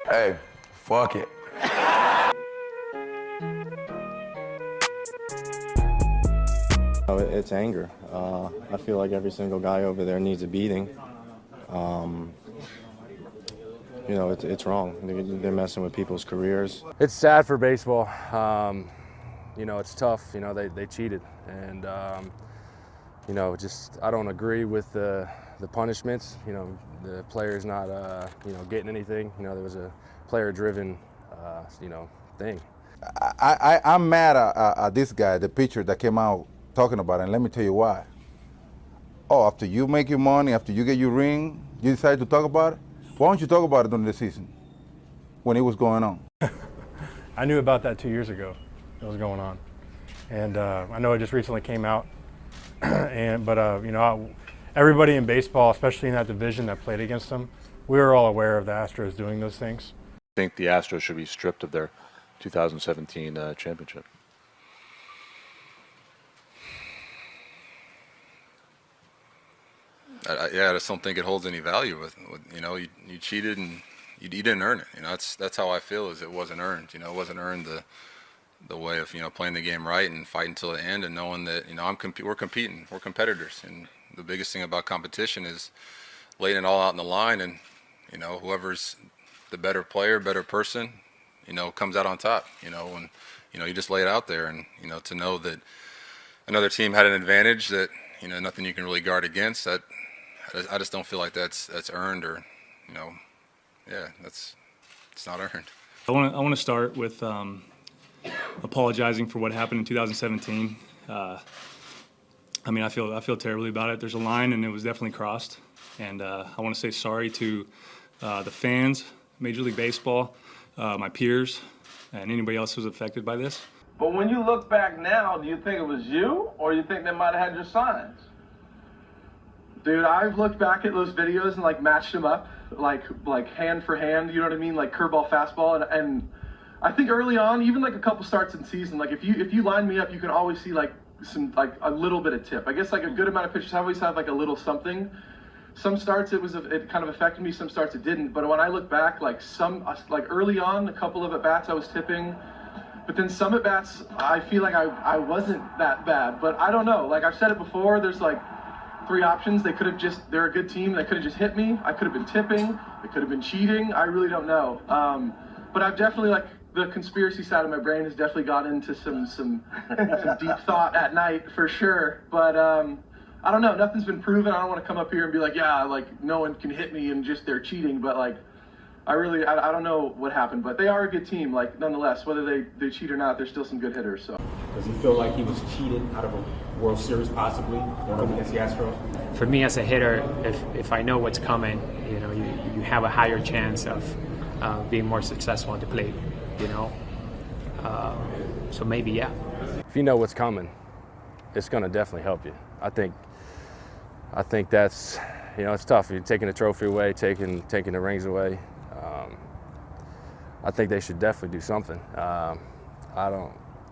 Hey, fuck it. It's anger. I feel like every single guy over there needs a beating. You know, it's wrong. They're messing with people's careers. It's sad for baseball. You know, it's tough. You know, they cheated, and you know, just I don't agree with the punishments. You know, the player's not you know, getting anything. You know, there was a player-driven you know, thing. I'm mad at this guy, the pitcher that came out talking about it, and let me tell you why. Oh, after you make your money, after you get your ring, you decide to talk about it? Why don't you talk about it during the season when it was going on? I knew about that 2 years ago. It was going on. And I know it just recently came out. But you know, everybody in baseball, especially in that division that played against them, we were all aware of the Astros doing those things. I think the Astros should be stripped of their 2017 championship. Yeah, I just don't think it holds any value. With you know, you cheated and you didn't earn it. You know, that's how I feel. Is it wasn't earned. You know, it wasn't earned the way of, you know, playing the game right and fighting till the end and knowing that, you know, we're competing, we're competitors, and the biggest thing about competition is laying it all out in the line, and you know, whoever's the better player, better person, you know, comes out on top. You know, and you know, you just lay it out there, and you know, to know that another team had an advantage that, you know, nothing you can really guard against. That I just don't feel like that's earned, or, you know, yeah, it's not earned. I want to start with apologizing for what happened in 2017. I mean, I feel terribly about it. There's a line, and it was definitely crossed. And I want to say sorry to the fans, Major League Baseball, my peers, and anybody else who was affected by this. But when you look back now, do you think it was you, or do you think they might have had your signs? Dude, I've looked back at those videos and like matched them up, like hand for hand, you know what I mean, like curveball, fastball, and I think early on, even like a couple starts in season, like if you line me up, you can always see like a little bit of tip. I guess like a good amount of pitchers always have like a little something. Some starts it kind of affected me, some starts it didn't. But when I look back, like early on, a couple of at bats I was tipping, but then some at bats I feel like I wasn't that bad. But I don't know. Like I've said it before, there's like 3 options. They're a good team. They could have just hit me. I could have been tipping. They could have been cheating. I really don't know. But I've definitely, like, the conspiracy side of my brain has definitely got into some deep thought at night for sure. But I don't know. Nothing's been proven. I don't want to come up here and be like, yeah, like no one can hit me and just they're cheating. But like, I don't know what happened. But they are a good team. Like nonetheless, whether they cheat or not, they're still some good hitters. So. Does he feel like he was cheated out of a World Series possibly going up against the Astros? For me as a hitter, if I know what's coming, you know, you have a higher chance of being more successful at the plate, you know. So maybe, yeah. If you know what's coming, it's going to definitely help you. I think that's, you know, it's tough. You're taking the trophy away, taking the rings away. I think they should definitely do something. I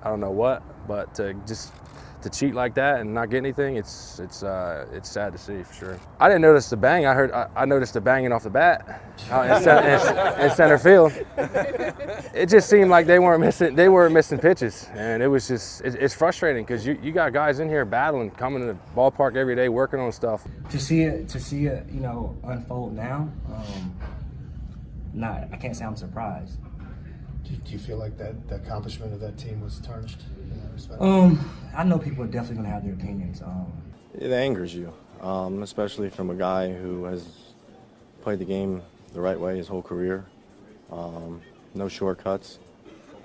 don't know what, but to cheat like that and not get anything, it's sad to see for sure. I didn't notice the bang. I noticed the banging off the bat in center field. It just seemed like they weren't missing pitches, and it was just it's frustrating because you got guys in here battling, coming to the ballpark every day, working on stuff. To see it, you know, unfold now. I can't say I'm surprised. Do you feel like that the accomplishment of that team was tarnished in that respect? I know people are definitely going to have their opinions. It angers you, especially from a guy who has played the game the right way his whole career. No shortcuts.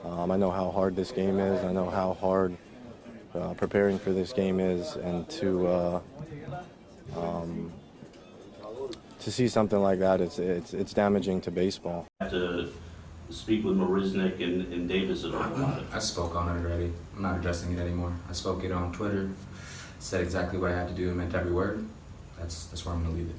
I know how hard this game is. I know how hard preparing for this game is, and to see something like that, it's damaging to baseball. To speak with Marisnik and Davis at all. I spoke on it already. I'm not addressing it anymore. I spoke it on Twitter, said exactly what I had to do and meant every word. That's where I'm going to leave it.